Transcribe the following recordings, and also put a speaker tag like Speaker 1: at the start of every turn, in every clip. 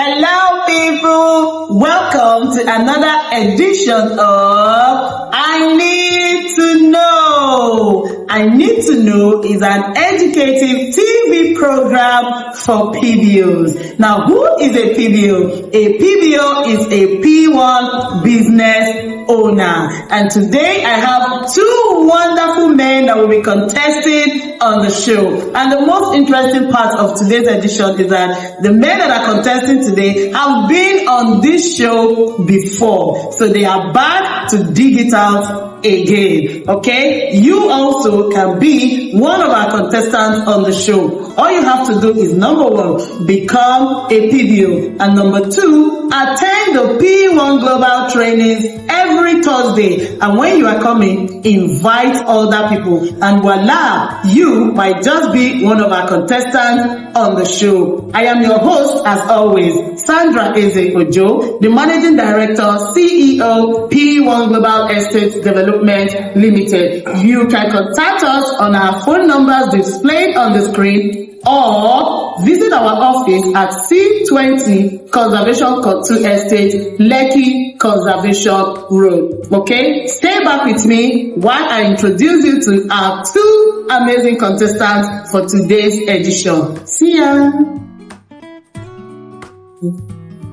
Speaker 1: Hello, people. Welcome to another edition of I Need to Know. I Need to Know is an educative TV program for PBOs. Now, who is a PBO? A PBO is a P1 business owner. And today I have two wonderful men that will be contesting on the show. And the most interesting part of today's edition is that the men that are contesting today have been on this show before. So they are back to dig it out again. Okay? You also can be one of our contestants on the show. All you have to do is, number one, become a PBO. And number two, attend the P1 Global Trainings every Thursday. And when you are coming, invite other people. And voila, you might just be one of our contestants on the show. I am your host, as always, Sandra Eze Ojo, the Managing Director, CEO, P1 Global Estates Development Limited. You can contact us on our phone numbers displayed on the screen, or visit our office at C20 Conservation Court 2 Estate, Lekki Conservation Road. Okay? Stay back with me while I introduce you to our two amazing contestants for today's edition. See ya!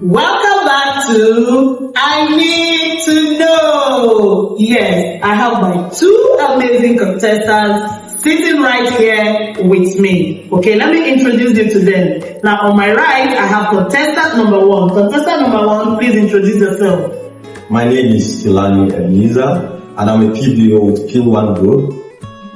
Speaker 1: Welcome back to I Need to Know. Yes, I have my two amazing contestants sitting right here with me. Okay, let me introduce you to them. Now, on my right, I have contestant number one. Contestant number one, please introduce yourself.
Speaker 2: My name is Kilani Ebenezer, and I'm a PBO with P1 Group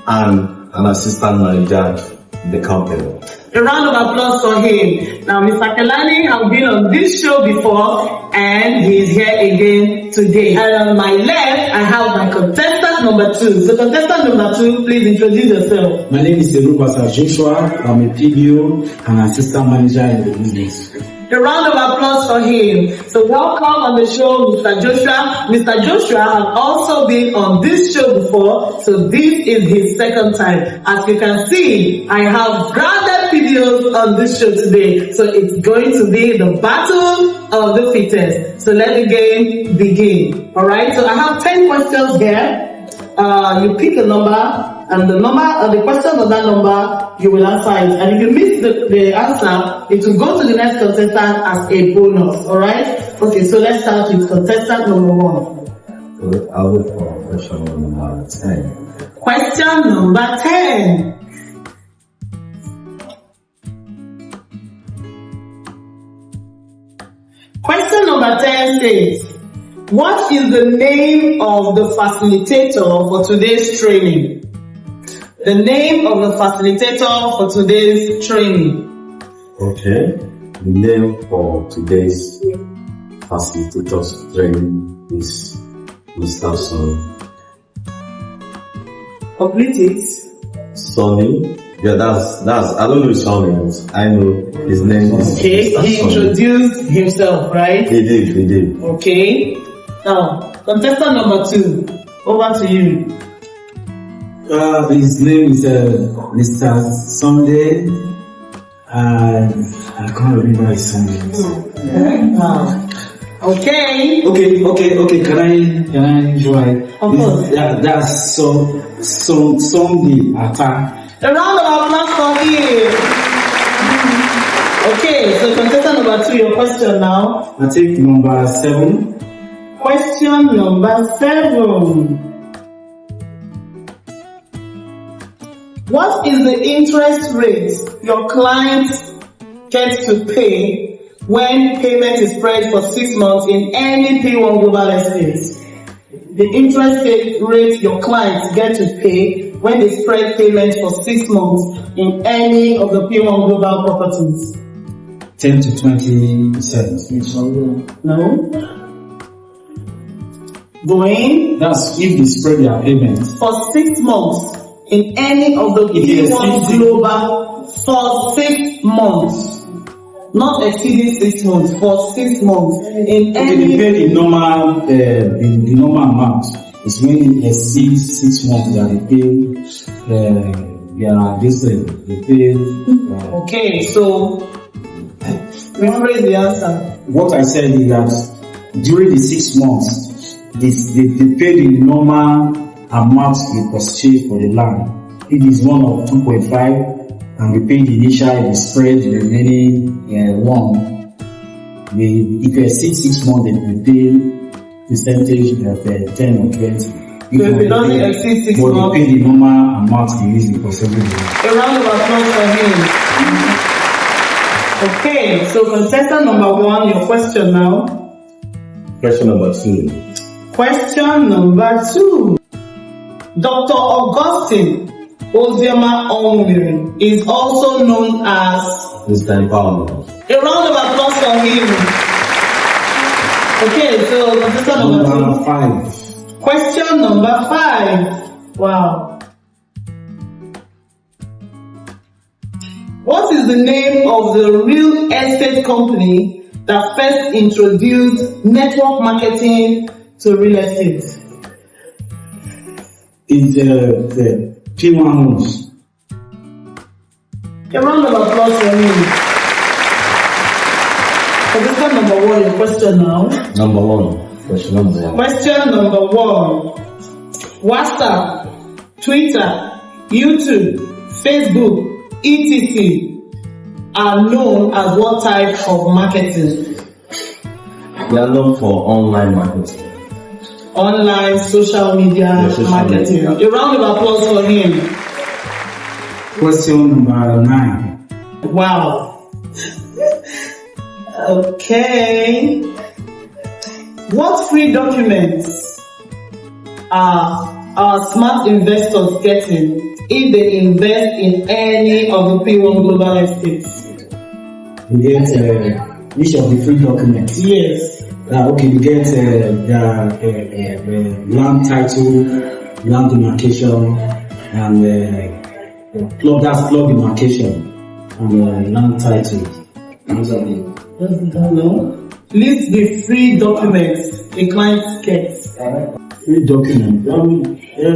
Speaker 2: and an assistant manager in the company.
Speaker 1: A round of applause for him. Now, Mr. Kelani has been on this show before, and he's here again today. And on my left, I have my contestant number two. So, contestant number two, please introduce yourself.
Speaker 3: My name is Elubasa Joshua. I'm a PBO and assistant manager in the business.
Speaker 1: A round of applause for him. So welcome on the show, Mr. Joshua. Mr. Joshua has also been on this show before, so this is his second time. As you can see, I have grounded videos on this show today, so it's going to be the battle of the fittest. So let the game begin. Alright, so I have 10 questions here. You pick a number, and the question on that number, you will answer it. And if you miss the answer, it will go to the next contestant as a bonus. Alright? Okay, so let's start with contestant number one.
Speaker 2: So I'll look for question number 10.
Speaker 1: Question number 10. Question number 10 says, what is the name of the facilitator for today's training? The name of the facilitator for today's training.
Speaker 2: Okay. The name for today's facilitator's training is Mr. Sonny.
Speaker 1: Complete it.
Speaker 2: Sonny. Yeah, that's. I don't know Sonny, but I know his name is.
Speaker 1: Okay,
Speaker 2: Mr.
Speaker 1: he
Speaker 2: Sonny.
Speaker 1: introduced himself, right?
Speaker 2: He did.
Speaker 1: Okay. Now, contestant number two, over to you.
Speaker 3: His name is Mr. Sunday, and I can't remember his name.
Speaker 1: Okay.
Speaker 3: Okay. Can I join?
Speaker 1: Of course.
Speaker 3: That's Sunday attack.
Speaker 1: A round of applause for him. Okay, so contestant number two, your question now.
Speaker 3: I take number 7.
Speaker 1: Question number 7. What is the interest rate your client gets to pay when payment is spread for 6 months in any P1 Global Estates? The interest rate your clients get to pay when they spread payment for 6 months in any of the P1 Global properties?
Speaker 3: 10 to 20%.
Speaker 1: No? Going
Speaker 3: That's if they spread their payments.
Speaker 1: for 6 months in any of the
Speaker 3: Yes,
Speaker 1: P1 Global for 6 months. Not exceeding 6 months, for 6 months. In
Speaker 3: They
Speaker 1: any
Speaker 3: pay the normal amount. It's when it exceeds 6 months that they pay. They pay.
Speaker 1: Okay, so Rephrase the answer.
Speaker 3: What I said is that during the 6 months, they pay the normal amount they purchase for the land. If it's one of 2.5, and we pay the initial, the spread, the remaining one. If you exceed 6 months, then we pay percentage of 10 or 20.
Speaker 1: So if it doesn't exceed 6
Speaker 3: but
Speaker 1: months,
Speaker 3: they pay the normal amount they use the percentage.
Speaker 1: a round of applause for him. Okay, so contestant number 1, your question now.
Speaker 2: Question number 2.
Speaker 1: Question number 2. Dr. Augustine Ozioma Onwumiri is also known as
Speaker 2: Mr. Empowerment.
Speaker 1: a round of applause for him. Okay, so contestant number 2.
Speaker 3: 5.
Speaker 1: Question number 5. Wow. What is the name of the real estate company that first introduced network marketing to real estate?
Speaker 3: It's the P1 homes.
Speaker 1: A round of applause for him. Contestant number 1, your question now.
Speaker 2: Number 1. Question number 1.
Speaker 1: Question number 1. WhatsApp, Twitter, YouTube, Facebook, etc. are known as what type of marketing?
Speaker 2: They are known for online marketing.
Speaker 1: Online social media marketing. A round of applause for him.
Speaker 3: Question number 9.
Speaker 1: Wow. Okay. What free documents are our smart investors getting if they invest in any of the P1 global estates?
Speaker 3: We get each of the free documents.
Speaker 1: Yes.
Speaker 3: Okay, we get the land title, land demarcation, and plot demarcation, and land title.
Speaker 1: No. List the free documents a client gets.
Speaker 3: Free document.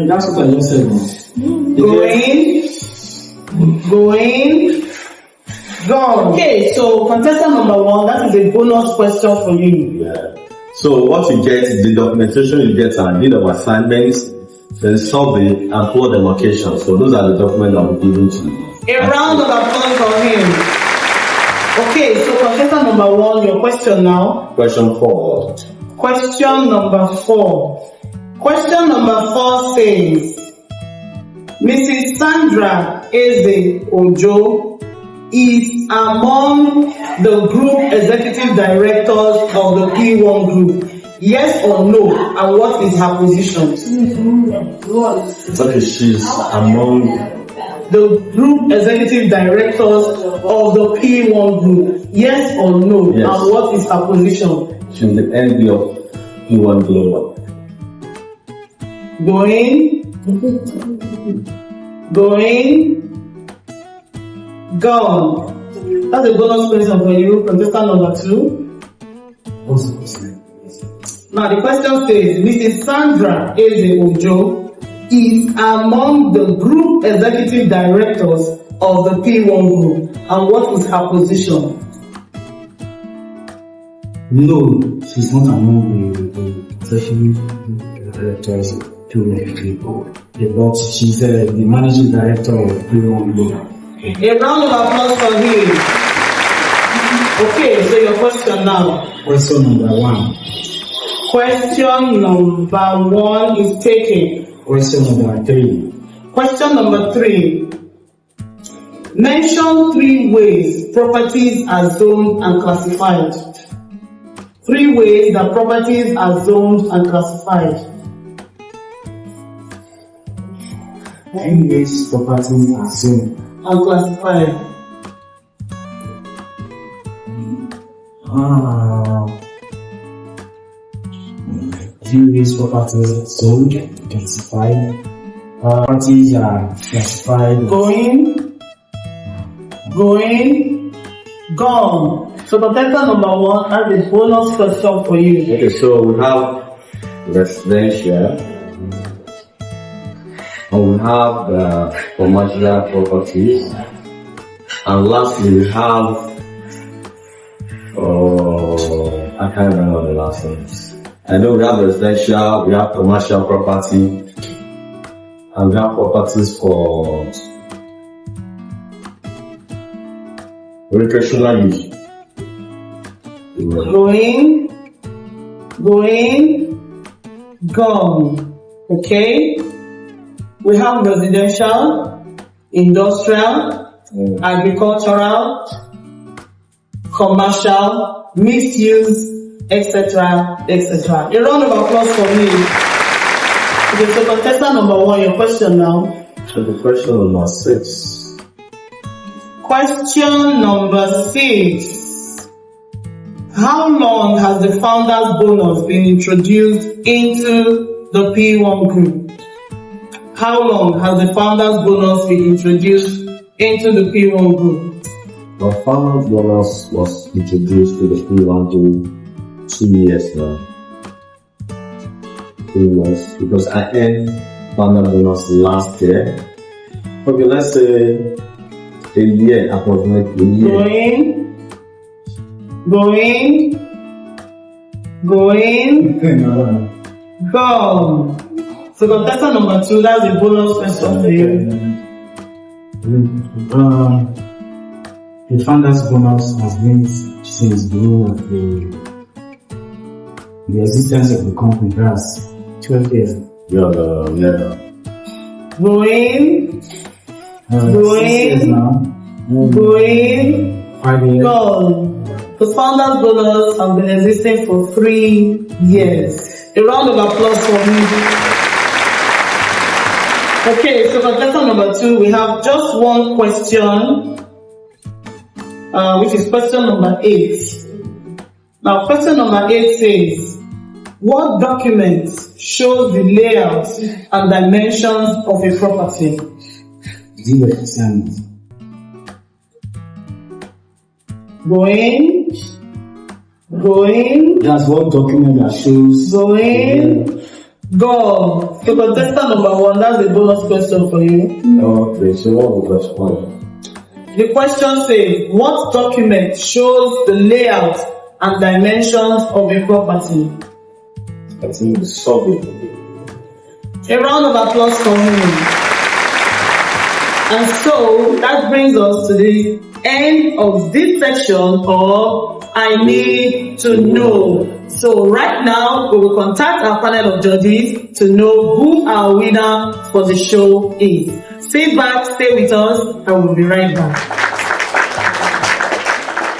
Speaker 3: That's what I just said.
Speaker 1: Go. Okay, so contestant number 1, that is a bonus question for you.
Speaker 2: Yeah. So what you get is the documentation you get are deed of assignments, then survey and plot demarcation. So those are the documents that will be given to you.
Speaker 1: A round of applause for him. Okay, so contestant number 1, your question now.
Speaker 2: Question 4.
Speaker 1: Question number 4. Question number 4 says, Mrs. Sandra Eze Ojo is among the group executive directors of the P1 group. Yes or no? And what is her position?
Speaker 2: Okay, she's among
Speaker 1: the group executive directors of the P1 group. Yes or no?
Speaker 2: Yes.
Speaker 1: And what is her position?
Speaker 2: she's the MD of P1 Global.
Speaker 1: Gone. That's a bonus question for you, contestant number 2.
Speaker 3: What's the question?
Speaker 1: Now the question says, Mrs. Sandra Eze Ojo is among the group executive directors of the P1 group, and what is her position?
Speaker 3: No, she's not among the executive directors of P1 Global. But she's the managing director of P1 Global.
Speaker 1: A round of applause for him. Okay, so your question now.
Speaker 3: Question number 1.
Speaker 1: Question number 1 is taken.
Speaker 3: Question number 3.
Speaker 1: Question number 3. Mention 3 ways properties are zoned and classified. 3 ways that properties are zoned and classified.
Speaker 3: 3 ways properties are zoned
Speaker 1: And classified.
Speaker 3: 3 ways properties are zoned and classified. Properties are classified.
Speaker 1: Gone. So contestant number 1 has a bonus question for you.
Speaker 2: Okay, so we have residential, and we have commercial properties, and lastly we have I can't remember the last names. I know we have residential, we have commercial property, and we have properties for recreational use.
Speaker 1: Gone. Okay? We have residential, industrial, agricultural, commercial, mixed use, etc., etc. A round of applause for me. Okay, so contestant number 1, your question now.
Speaker 2: So the question number 6.
Speaker 1: Question number 6. How long has the founder's bonus been introduced into the P1 group? How long has the founder's bonus been introduced into the P1 group?
Speaker 2: The founder's bonus was introduced to the P1 group 2 years now. 2 years, because I earned founder bonus last year. Okay, let's say a year, approximately a year.
Speaker 1: Going. Gone. So contestant number 2, that's a bonus question for you.
Speaker 3: The founder's bonus has been since the existence of the company. That's 12 years.
Speaker 2: Yeah.
Speaker 1: Going.
Speaker 3: 5 years.
Speaker 1: Gone. The founder's bonus has been existing for 3 years. A round of applause for me. Okay, so contestant number 2, we have just one question, which is question number 8. Now, question number 8 says, what document shows the layout and dimensions of a property? Going.
Speaker 3: That's one document that shows.
Speaker 1: Go. So contestant number 1, that's a bonus question for you.
Speaker 2: Okay, so what was the question?
Speaker 1: The question says, what document shows the layout and dimensions of a property?
Speaker 2: I think the survey.
Speaker 1: A round of applause for me. And so that brings us to the end of this section of I Need to Know. So right now we will contact our panel of judges to know who our winner for the show is. Sit back, stay with us, and we'll be right back.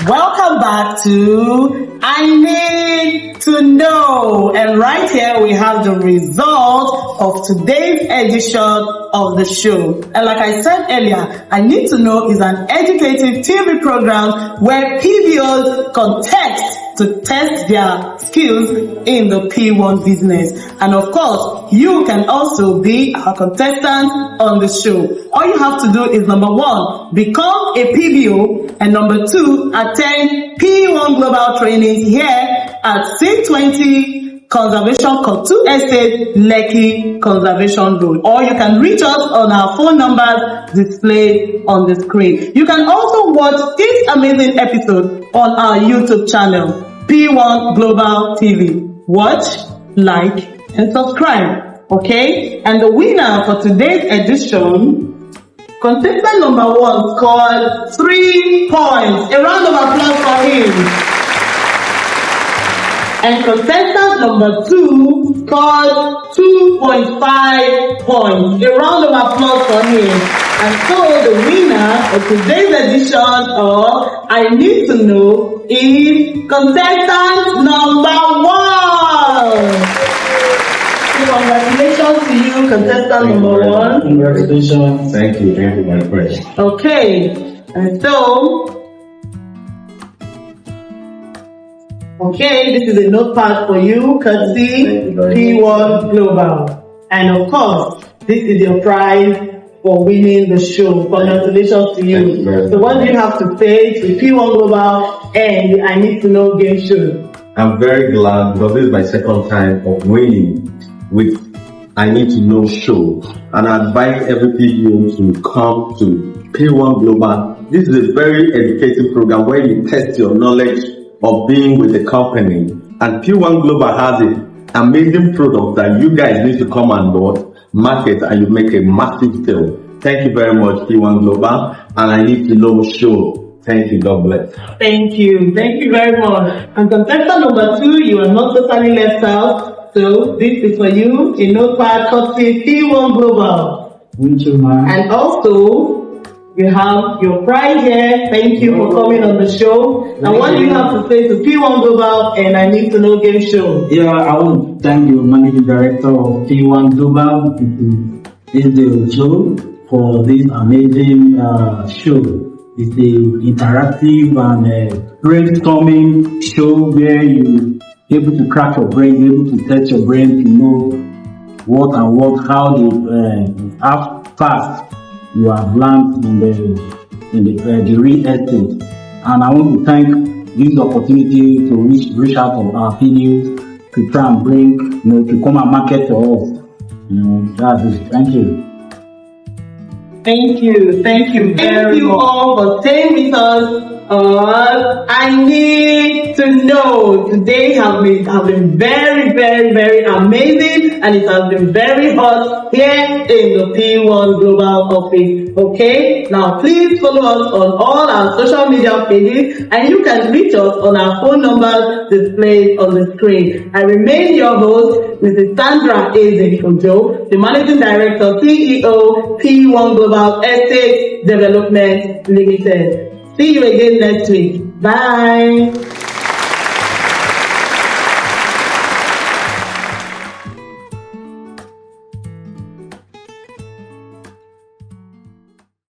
Speaker 1: Welcome back to I Need to Know. And right here we have the result of today's edition of the show. And like I said earlier, I Need to Know is an educative TV program where PBOs contest to test their skills in the P1 business. And of course, you can also be a contestant on the show. All you have to do is number 1, become a PBO, and number 2, attend P1 Global Training here at C20 Conservation Code 2 Estate, Lekki Conservation Road. Or you can reach us on our phone numbers displayed on the screen. You can also watch this amazing episode on our YouTube channel, P1 Global TV. Watch, like, and subscribe. Okay? And the winner for today's edition, contestant number 1 scored 3 points. A round of applause for him. And contestant number 2 scored 2.5 points. A round of applause for him. And so the winner of today's edition of I Need to Know is contestant number 1. So congratulations to you, contestant number 1.
Speaker 3: Congratulations.
Speaker 2: Thank you my friend.
Speaker 1: Okay, and so this is a notepad for you, courtesy P1 Global. And of course, this is your prize for winning the show. Congratulations to you. So what do you have to say to P1 Global and the I Need to Know game show?
Speaker 2: I'm very glad because this is my second time of winning with I Need to Know show. And I invite every PBO to come to P1 Global. This is a very educative program where you test your knowledge of being with the company. And P1 Global has an amazing product that you guys need to come and market, and you make a massive sale. Thank you very much, P1 Global. And I need to know show. Thank you. God bless.
Speaker 1: Thank you. Thank you very much. And contestant number 2, you are not totally left out. So this is for you, a notepad courtesy P1 Global.
Speaker 3: Thank you, man.
Speaker 1: And also, you have your prize here. Thank you for coming on the show. And what do you have to say to P1 Global and I Need to Know Game Show?
Speaker 3: Yeah, I want to thank you, Managing Director of P1 Global, the show, for this amazing show. It's the interactive and brainstorming show where you able to crack your brain, able to test your brain to know how fast you have learned in the real estate. And I want to thank this opportunity to reach out to our PDs to try and bring, to come and market to us. That's it. Thank you.
Speaker 1: Thank you. Thank you very much all for staying with us. I Need to Know. Today have been very, very, very amazing, and it has been very hot here in the P1 Global office. Okay, now please follow us on all our social media pages, and you can reach us on our phone numbers displayed on the screen. I remain your host, Mrs. Sandra Eze-Ojo, the Managing Director, CEO, P1 Global Estate Development Limited. See you again next week. Bye.